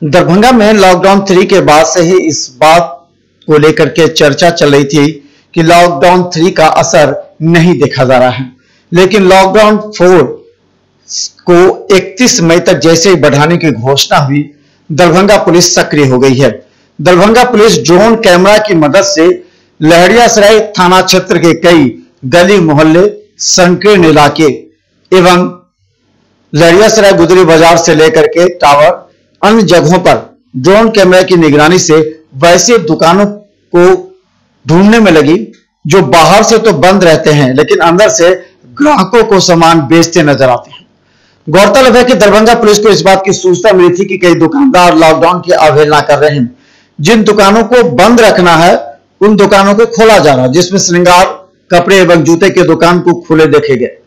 दरभंगा में लॉकडाउन 3 के बाद से ही इस बात को लेकर के चर्चा चल रही थी कि लॉकडाउन 3 का असर नहीं देखा जा रहा है, लेकिन लॉकडाउन 4 को 31 मई तक जैसे ही बढ़ाने की घोषणा हुई, दरभंगा पुलिस सक्रिय हो गई है। दरभंगा पुलिस ड्रोन कैमरा की मदद से लहरियासराय थाना क्षेत्र के कई गली मोहल्ले, संकीर्ण इलाके एवं लहरियासराय गुदरी बाजार से लेकर के टावर अन्य जगहों पर ड्रोन कैमरा की निगरानी से वैसे दुकानों को ढूंढने में लगी जो बाहर से तो बंद रहते हैं लेकिन अंदर से ग्राहकों को सामान बेचते नजर आते हैं। गौरतलब है कि दरभंगा पुलिस को इस बात की सूचना मिली थी कि कई दुकानदार लॉकडाउन की अवहेलना कर रहे हैं। जिन दुकानों को बंद रखना है उन दुकानों को खोला जा रहा है, जिसमें श्रृंगार, कपड़े एवं जूते के दुकान को खुले देखे गए।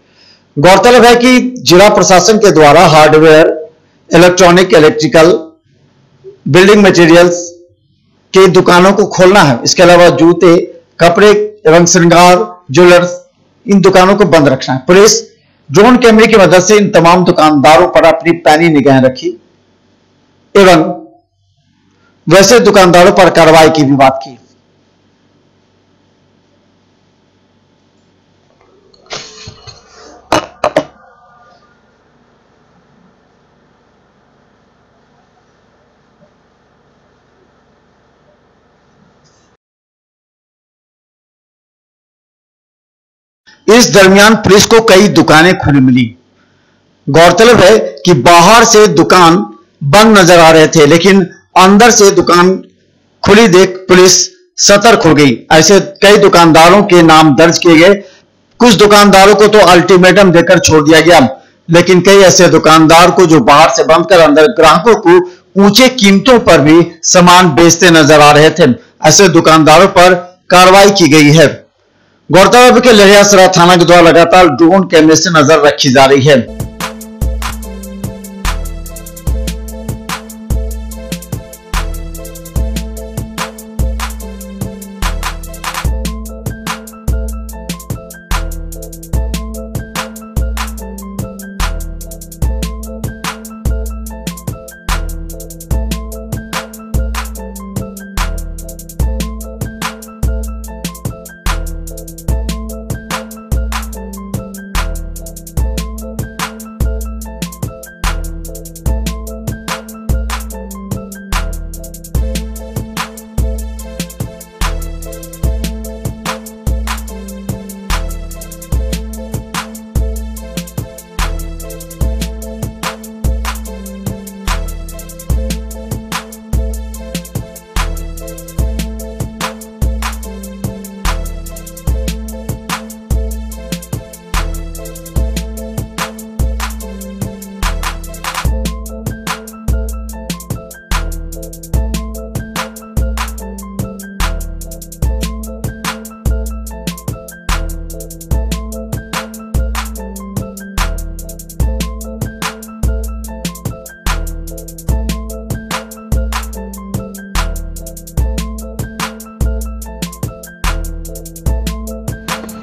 गौरतलब है कि जिला प्रशासन के द्वारा hardware, electronic, electrical, building materials के दुकानों को खोलना है। इसके अलावा जूते, कपड़े एवं श्रृंगार, ज्वेलर्स, इन दुकानों को बंद रखना है। पुलिस ड्रोन कैमरे की मदद से इन तमाम दुकानदारों पर अपनी पैनी निगाहें रखी एवं वैसे दुकानदारों पर कार्रवाई की भी बात की। इस दरमियान पुलिस को कई दुकानें खुली मिली। गौरतलब है कि बाहर से दुकान बंद नजर आ रहे थे लेकिन अंदर से दुकान खुली देख पुलिस सतर्क हो गई। ऐसे कई दुकानदारों के नाम दर्ज किए गए। कुछ दुकानदारों को तो अल्टीमेटम देकर छोड़ दिया गया, लेकिन कई ऐसे दुकानदार को जो बाहर से बंद कर अंदर ग्राहकों को ऊंचे कीमतों पर भी सामान बेचते नजर आ रहे थे, ऐसे दुकानदारों पर कार्रवाई की गई है। गौरतलब है कि लहरियासराय थाना के द्वारा लगातार ड्रोन कैमरे से नजर रखी जा रही है।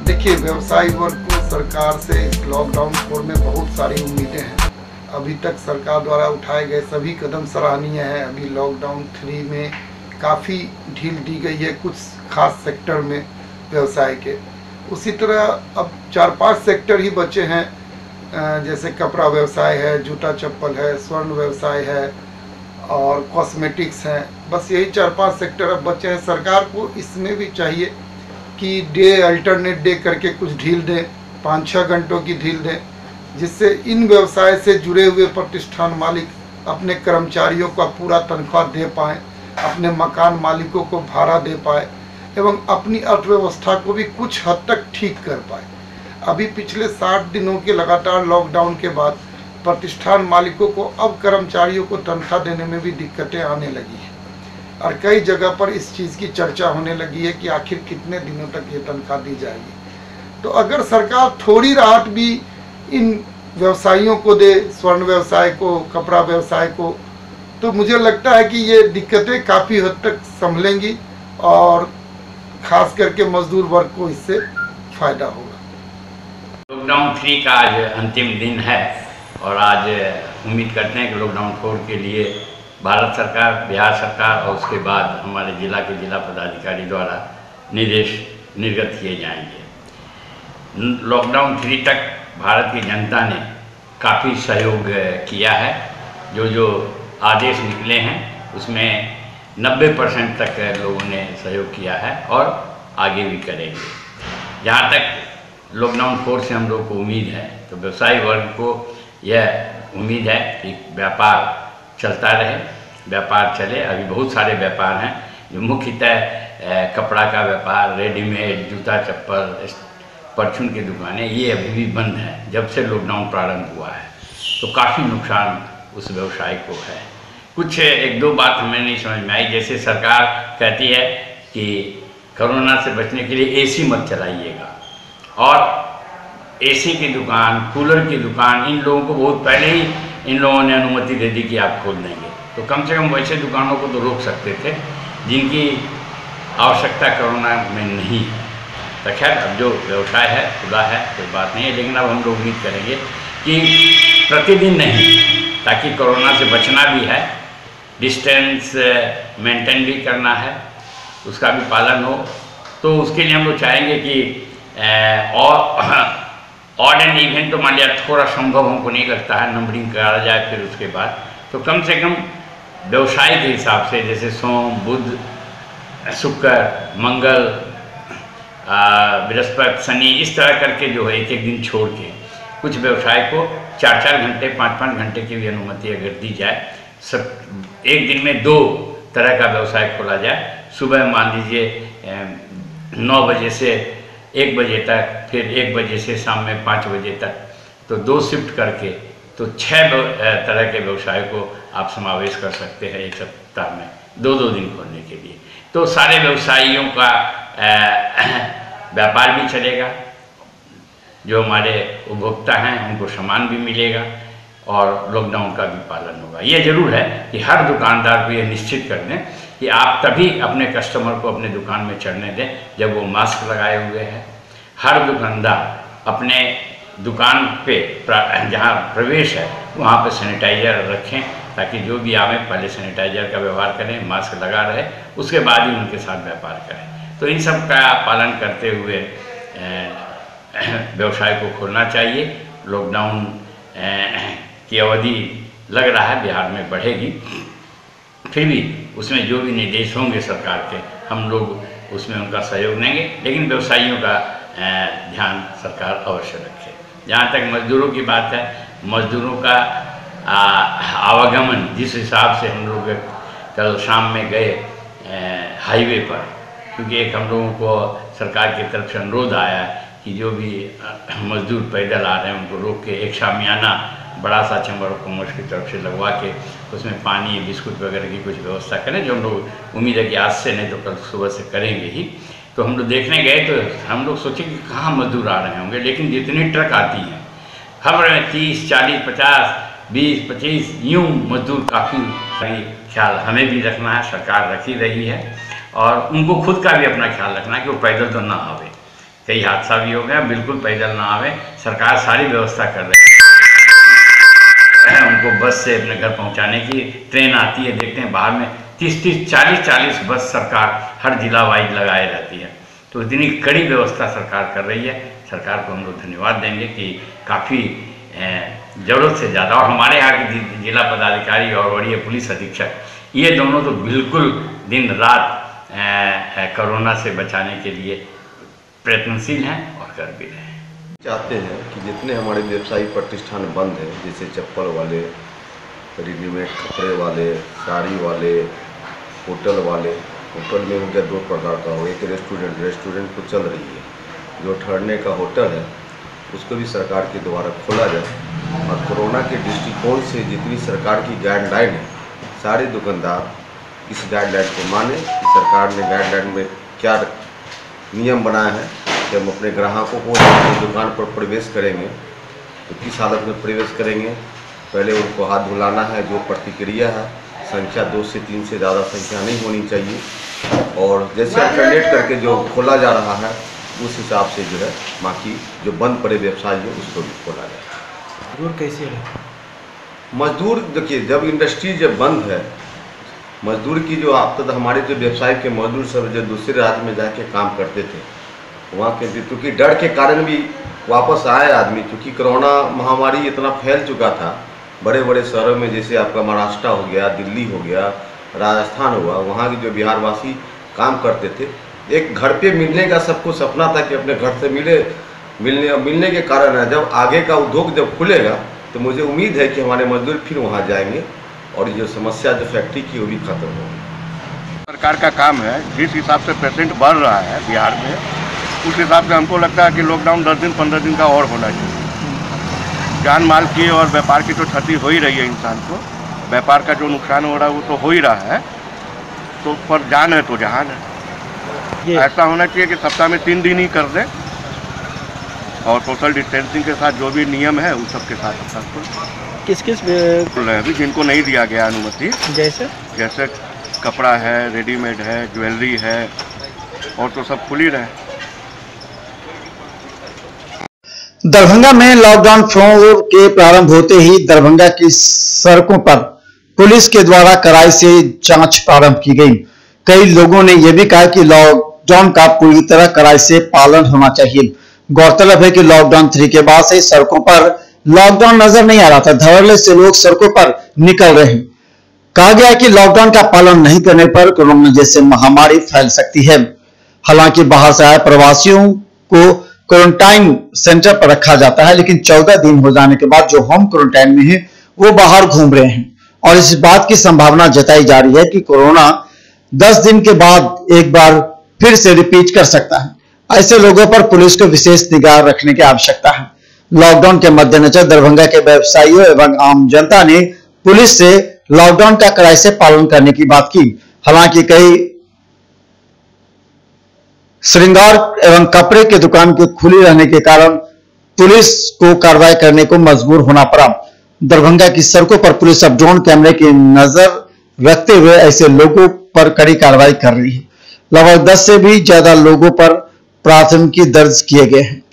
देखिए, व्यवसायी वर्ग को सरकार से इस लॉकडाउन 4 में बहुत सारी उम्मीदें हैं। अभी तक सरकार द्वारा उठाए गए सभी कदम सराहनीय हैं। अभी लॉकडाउन 3 में काफ़ी ढील दी गई है कुछ खास सेक्टर में व्यवसाय के। उसी तरह अब 4-5 सेक्टर ही बचे हैं, जैसे कपड़ा व्यवसाय है, जूता चप्पल है, स्वर्ण व्यवसाय है और कॉस्मेटिक्स हैं। बस यही 4-5 सेक्टर अब बचे हैं। सरकार को इसमें भी चाहिए कि डे अल्टरनेट डे करके कुछ ढील दें, 5-6 घंटों की ढील दें, जिससे इन व्यवसाय से जुड़े हुए प्रतिष्ठान मालिक अपने कर्मचारियों का पूरा तनख्वाह दे पाएँ, अपने मकान मालिकों को भाड़ा दे पाए एवं अपनी अर्थव्यवस्था को भी कुछ हद तक ठीक कर पाए। अभी पिछले 60 दिनों के लगातार लॉकडाउन के बाद प्रतिष्ठान मालिकों को अब कर्मचारियों को तनख्वाह देने में भी दिक्कतें आने लगी हैं और कई जगह पर इस चीज़ की चर्चा होने लगी है कि आखिर कितने दिनों तक ये तनख्वाह दी जाएगी। तो अगर सरकार थोड़ी राहत भी इन व्यवसायियों को दे, स्वर्ण व्यवसाय को, कपड़ा व्यवसाय को, तो मुझे लगता है कि ये दिक्कतें काफ़ी हद तक संभलेंगी और खास करके मजदूर वर्ग को इससे फ़ायदा होगा। लॉकडाउन 3 का आज अंतिम दिन है और आज उम्मीद करते हैं कि लॉकडाउन 4 के लिए भारत सरकार, बिहार सरकार और उसके बाद हमारे जिला के जिला पदाधिकारी द्वारा निर्देश निर्गत किए जाएंगे। लॉकडाउन 3 तक भारत की जनता ने काफ़ी सहयोग किया है। जो आदेश निकले हैं उसमें 90% तक लोगों ने सहयोग किया है और आगे भी करेंगे। जहाँ तक लॉकडाउन 4 से हम लोग को उम्मीद है, तो व्यवसायी वर्ग को यह उम्मीद है कि व्यापार चलता रहे, व्यापार चले। अभी बहुत सारे व्यापार हैं जो मुख्यतः कपड़ा का व्यापार, रेडीमेड, जूता चप्पल, परचून की दुकानें, ये अभी भी बंद हैं जब से लॉकडाउन प्रारंभ हुआ है। तो काफ़ी नुकसान उस व्यवसाय को है। कुछ 1-2 बात हमें नहीं समझ में आई, जैसे सरकार कहती है कि कोरोना से बचने के लिए एसी मत चलाइएगा, और एसी की दुकान, कूलर की दुकान, इन लोगों को बहुत पहले ही इन लोगों ने अनुमति दे दी कि आप खोल देंगे। तो कम से कम वैसे दुकानों को तो रोक सकते थे जिनकी आवश्यकता कोरोना में नहीं है। तो खैर, अब जो व्यवसाय है खुला है, कोई बात नहीं है, लेकिन अब हम लोग उम्मीद करेंगे कि प्रतिदिन नहीं, ताकि कोरोना से बचना भी है, डिस्टेंस मेंटेन भी करना है, उसका भी पालन हो। तो उसके लिए हम लोग चाहेंगे कि ऑड एंड इवेंट तो मान लिया थोड़ा संभव हमको नहीं लगता है, नंबरिंग करा जाए फिर उसके बाद, तो कम से कम व्यवसाय के हिसाब से जैसे सोम, बुध, शुक्र, मंगल, बृहस्पति, शनि, इस तरह करके जो है 1-1 दिन छोड़ के कुछ व्यवसाय को 4-4 घंटे, 5-5 घंटे की भी अनुमति अगर दी जाए, सब एक दिन में 2 तरह का व्यवसाय खोला जाए। सुबह मान लीजिए 9 बजे से 1 बजे तक, फिर 1 बजे से शाम में 5 बजे तक, तो 2 शिफ्ट करके तो 6 तरह के व्यवसाय को आप समावेश कर सकते हैं एक सप्ताह में, 2-2 दिन खोलने के लिए। तो सारे व्यवसायियों का व्यापार भी चलेगा, जो हमारे उपभोक्ता हैं उनको सामान भी मिलेगा और लॉकडाउन का भी पालन होगा। ये जरूर है कि हर दुकानदार को ये निश्चित कर दें कि आप तभी अपने कस्टमर को अपने दुकान में चढ़ने दें जब वो मास्क लगाए हुए हैं। हर दुकानदार अपने दुकान पे जहाँ प्रवेश है वहाँ पे सैनिटाइजर रखें, ताकि जो भी आवे पहले सैनिटाइजर का व्यवहार करें, मास्क लगा रहे, उसके बाद ही उनके साथ व्यापार करें। तो इन सब का पालन करते हुए व्यवसाय को खोलना चाहिए। लॉकडाउन की अवधि लग रहा है बिहार में बढ़ेगी, फिर भी उसमें जो भी निर्देश होंगे सरकार के, हम लोग उसमें उनका सहयोग देंगे, लेकिन व्यवसायियों का ध्यान सरकार अवश्य रखे। जहाँ तक मजदूरों की बात है, मजदूरों का आवागमन जिस हिसाब से हम लोग कल शाम में गए हाईवे पर, क्योंकि एक हम लोगों को सरकार की तरफ से अनुरोध आया कि जो भी मजदूर पैदल आ रहे हैं उनको रोक के एक शामियाना बड़ा सा चैम्बर ऑफ कॉमर्स की तरफ से लगवा के उसमें पानी, बिस्कुट वगैरह की कुछ व्यवस्था करें, जो हम लोग उम्मीद है कि आज से नहीं तो कल सुबह से करेंगे ही। तो हम लोग देखने गए तो हम लोग सोचे कि कहाँ मजदूर आ रहे होंगे, लेकिन जितनी ट्रक आती हैं हर 30, 40, 50, 20, 25 यूँ मजदूर काफ़ी ख्याल हमें भी रखना है, सरकार रख ही रही है, और उनको खुद का भी अपना ख्याल रखना है कि वो पैदल तो ना आवे। कई हादसा भी हो गया, बिल्कुल पैदल ना आवे, सरकार सारी व्यवस्था कर रही है उनको बस से अपने घर पहुंचाने की। ट्रेन आती है, देखते हैं बाहर में 30-30, 40-40 बस सरकार हर जिला वाइज लगाए रहती है। तो इतनी कड़ी व्यवस्था सरकार कर रही है। सरकार को हम लोग धन्यवाद देंगे कि काफ़ी ज़रूरत से ज़्यादा, और हमारे यहाँ के जिला पदाधिकारी और वरीय पुलिस अधीक्षक, ये दोनों तो बिल्कुल दिन रात कोरोना से बचाने के लिए प्रयत्नशील हैं और कर भी रहे हैं। चाहते हैं कि जितने हमारे व्यवसायिक प्रतिष्ठान बंद हैं, जैसे चप्पल वाले, रेडीमेड कपड़े वाले, साड़ी वाले, होटल वाले, होटल में हो गया 2 प्रकार का, हो एक रेस्टोरेंट तो चल रही है, जो ठहरने का होटल है उसको भी सरकार के द्वारा खोला जाए। और कोरोना के दृष्टिकोण से जितनी सरकार की गाइडलाइन है, सारे दुकानदार इस गाइडलाइन को माने कि सरकार ने गाइडलाइन में क्या नियम बनाया है कि हम अपने ग्राहकों को दुकान पर प्रवेश करेंगे तो किस हालत में प्रवेश करेंगे। पहले उनको हाथ धुलाना है, जो प्रतिक्रिया है संख्या 2 से 3 से ज़्यादा संख्या नहीं होनी चाहिए, और जैसे अल्टरनेट करके जो खोला जा रहा है उस हिसाब से जो है बाकी जो बंद पड़े व्यवसाय है उसको भी खोला जाए। मजदूर कैसे है? मजदूर देखिए, जब इंडस्ट्री जब बंद है मजदूर की जो अब तक हमारे जो व्यवसाय के मजदूर सब जो दूसरे राज्य में जाके काम करते थे, वहाँ के क्योंकि डर के कारण भी वापस आए आदमी, क्योंकि कोरोना महामारी इतना फैल चुका था बड़े बड़े शहरों में, जैसे आपका महाराष्ट्र हो गया, दिल्ली हो गया, राजस्थान हुआ। वहाँ के जो बिहारवासी काम करते थे, एक घर पे मिलने का सबको सपना था कि अपने घर से मिलने के कारण है। जब आगे का उद्योग जब खुलेगा तो मुझे उम्मीद है कि हमारे मजदूर फिर वहाँ जाएंगे और जो समस्या जो फैक्ट्री की वो भी खत्म होगी। सरकार का काम है, जिस हिसाब से पेशेंट बढ़ रहा है बिहार में, उस हिसाब से हमको लगता है कि लॉकडाउन 10 दिन 15 दिन का और होना चाहिए। जान माल की और व्यापार की तो क्षति हो ही रही है इंसान को, व्यापार का जो नुकसान हो रहा है वो तो हो ही रहा है, तो पर जान है तो जहान है। ऐसा होना चाहिए कि सप्ताह में 3 दिन ही कर दें और सोशल डिस्टेंसिंग के साथ जो भी नियम है उस सब के साथ किस खुल रहे हैं अभी, जिनको नहीं दिया गया अनुमति, जैसे कपड़ा है, रेडीमेड है, ज्वेलरी है, और तो सब खुल ही रहे। दरभंगा में लॉकडाउन 4 के प्रारंभ होते ही दरभंगा की सड़कों पर पुलिस के द्वारा कड़ाई से जांच प्रारंभ की गई। कई लोगों ने यह भी कहा कि लॉकडाउन का पूरी तरह कड़ाई से पालन होना चाहिए। गौरतलब है कि लॉकडाउन 3 के बाद से सड़कों पर लॉकडाउन नजर नहीं आ रहा था, धड़ल्ले से लोग सड़कों पर निकल रहे हैं। कहा गया कि लॉकडाउन का पालन नहीं करने पर कोरोना जैसे महामारी फैल सकती है। हालांकि बाहर से आए प्रवासियों को क्वारंटाइन सेंटर पर रखा जाता है, लेकिन 14 दिन हो जाने के बाद जो होम क्वारंटाइन में है वो बाहर घूम रहे हैं और इस बात की संभावना जताई जा रही है कि कोरोना 10 दिन के बाद एक बार फिर से रिपीट कर सकता है। ऐसे लोगों पर पुलिस को विशेष निगाह रखने की आवश्यकता है। लॉकडाउन के मद्देनजर दरभंगा के व्यवसायियों एवं आम जनता ने पुलिस से लॉकडाउन का कड़ाई से पालन करने की बात की। हालांकि कई श्रृंगार एवं कपड़े की दुकान के खुली रहने के कारण पुलिस को कार्रवाई करने को मजबूर होना पड़ा। दरभंगा की सड़कों पर पुलिस अब ड्रोन कैमरे की नजर रखते हुए ऐसे लोगों पर कड़ी कार्रवाई कर रही है। लगभग 10 से भी ज्यादा लोगों पर प्राथमिकी दर्ज किए गए हैं।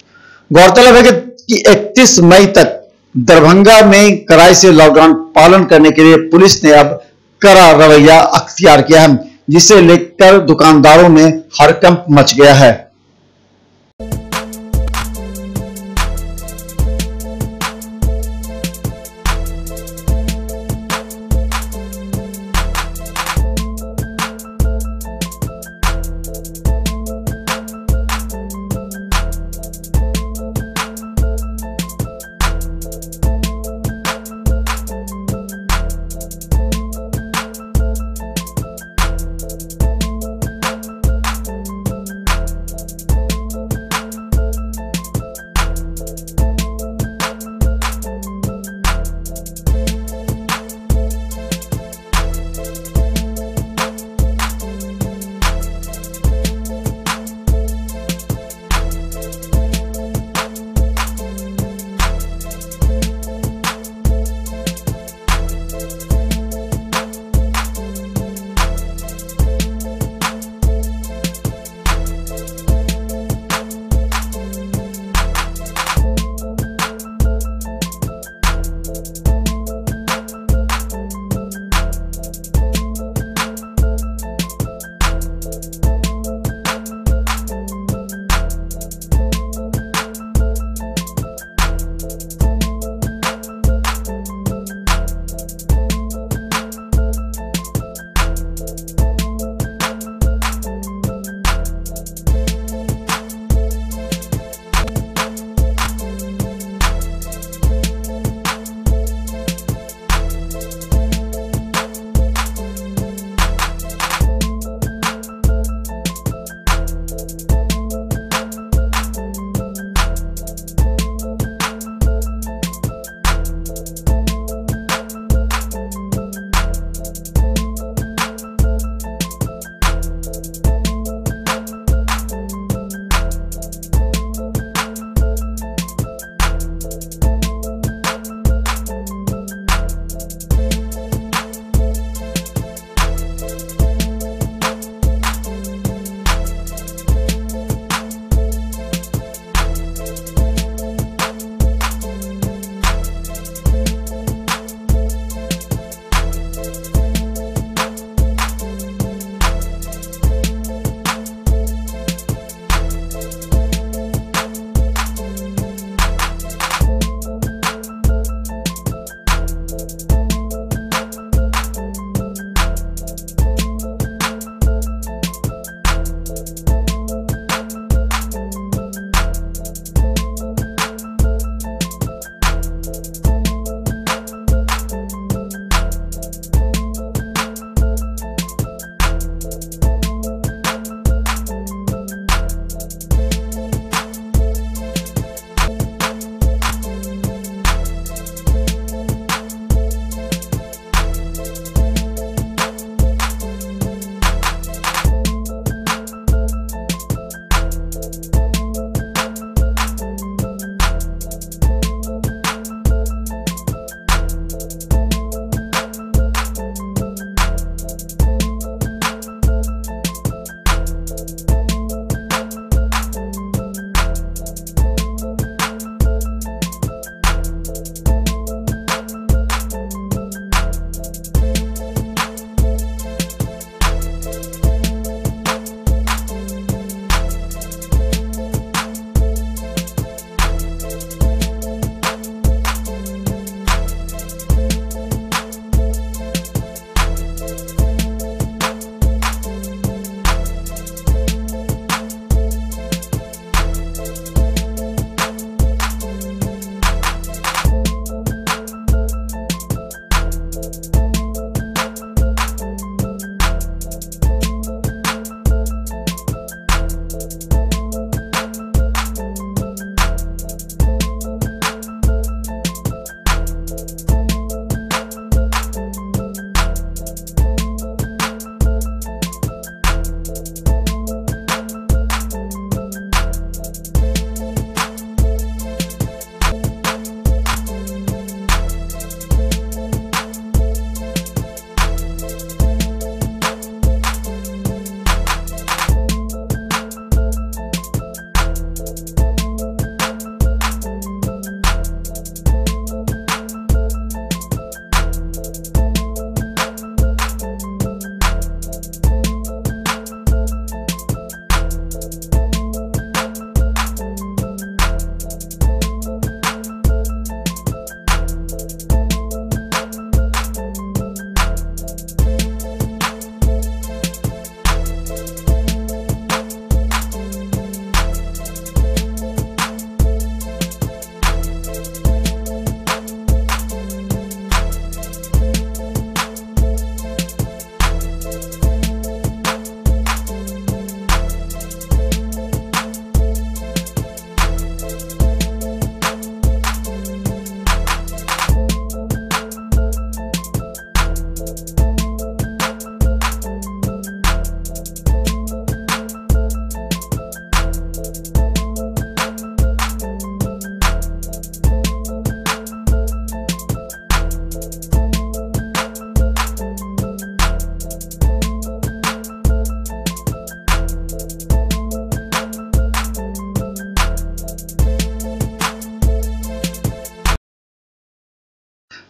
गौरतलब है कि 31 मई तक दरभंगा में कड़ाई से लॉकडाउन पालन करने के लिए पुलिस ने अब कड़ा रवैया अख्तियार किया है, जिसे लेकर दुकानदारों में हड़कंप मच गया है।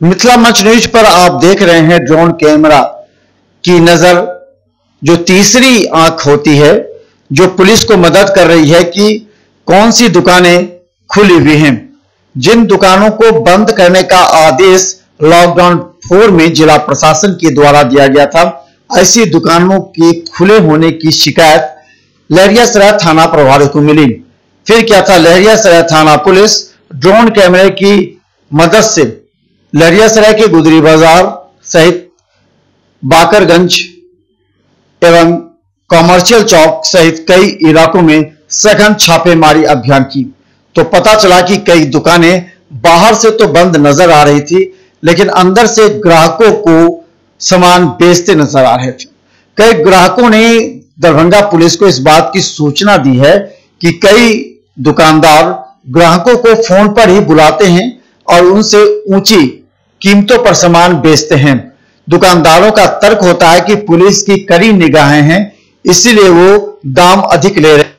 मिथिला मंच न्यूज पर आप देख रहे हैं ड्रोन कैमरा की नजर, जो तीसरी आंख होती है, जो पुलिस को मदद कर रही है कि कौन सी दुकानें खुली हुई हैं। जिन दुकानों को बंद करने का आदेश लॉकडाउन 4 में जिला प्रशासन के द्वारा दिया गया था, ऐसी दुकानों के खुले होने की शिकायत लहरियासराय थाना प्रभारी को मिली। फिर क्या था, लहरियासराय थाना पुलिस ड्रोन कैमरे की मदद से लहरियासराय के गुदरी बाजार सहित बाकरगंज एवं कॉमर्शियल चौक सहित कई इलाकों में सघन छापेमारी अभियान की, तो पता चला कि कई दुकानें बाहर से तो बंद नजर आ रही थी, लेकिन अंदर से ग्राहकों को सामान बेचते नजर आ रहे थे। कई ग्राहकों ने दरभंगा पुलिस को इस बात की सूचना दी है कि कई दुकानदार ग्राहकों को फोन पर ही बुलाते हैं और उनसे ऊंची कीमतों पर सामान बेचते हैं। दुकानदारों का तर्क होता है कि पुलिस की कड़ी निगाहें हैं, इसीलिए वो दाम अधिक ले रहे।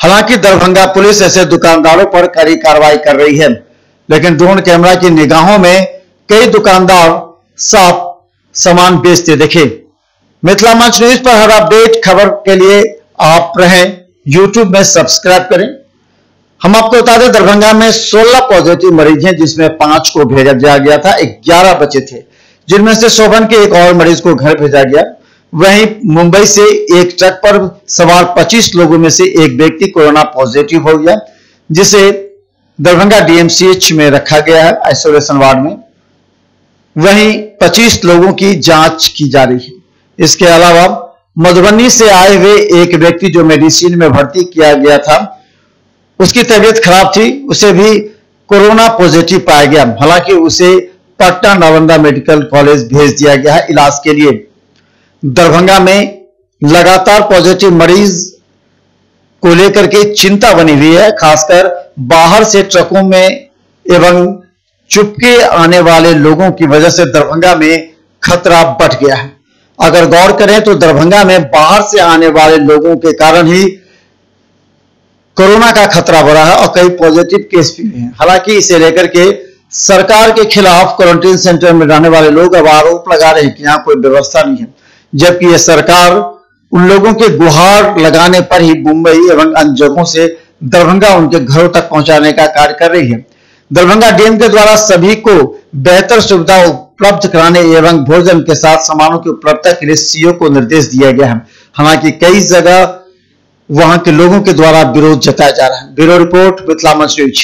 हालांकि दरभंगा पुलिस ऐसे दुकानदारों पर कड़ी कार्रवाई कर रही है, लेकिन ड्रोन कैमरा की निगाहों में कई दुकानदार साफ सामान बेचते दिखे। मिथिला मंच न्यूज पर हर अपडेट खबर के लिए आप रहें यूट्यूब में सब्सक्राइब करें। हम आपको बता दें, दरभंगा में 16 पॉजिटिव मरीज हैं, जिसमें 5 को भेजा गया था, 11 बचे थे, जिनमें से शोभन के एक और मरीज को घर भेजा गया। वहीं मुंबई से एक ट्रक पर सवार 25 लोगों में से एक व्यक्ति कोरोना पॉजिटिव हो गया, जिसे दरभंगा डीएमसीएच में रखा गया है आइसोलेशन वार्ड में। वहीं 25 लोगों की जांच की जा रही है। इसके अलावा मधुबनी से आए हुए एक व्यक्ति जो मेडिसिन में भर्ती किया गया था, उसकी तबीयत खराब थी, उसे भी कोरोना पॉजिटिव पाया गया। हालांकि उसे पटना नालंदा मेडिकल कॉलेज भेज दिया गया है इलाज के लिए। दरभंगा में लगातार पॉजिटिव मरीज को लेकर के चिंता बनी हुई है, खासकर बाहर से ट्रकों में एवं चुपके आने वाले लोगों की वजह से दरभंगा में खतरा बढ़ गया है। अगर गौर करें तो दरभंगा में बाहर से आने वाले लोगों के कारण ही कोरोना का खतरा बढ़ा है और कई पॉजिटिव केस भी हैं। हालांकि इसे लेकर के सरकार के खिलाफ क्वारंटीन सेंटर में रहने वाले लोग अब आरोप लगा रहे हैं कि यहां कोई व्यवस्था नहीं है, जबकि यह सरकार उन लोगों के गुहार लगाने पर ही मुंबई एवं अन्य जगहों से दरभंगा उनके घरों तक पहुंचाने का कार्य कर रही है। दरभंगा डीएम के द्वारा सभी को बेहतर सुविधा उपलब्ध कराने एवं भोजन के साथ सामानों की उपलब्धता के लिए सीओ को निर्देश दिया गया है। हालांकि कई जगह वहां के लोगों के द्वारा विरोध जताया जा रहा है। ब्यूरो रिपोर्ट, मिथिला मंच न्यूज।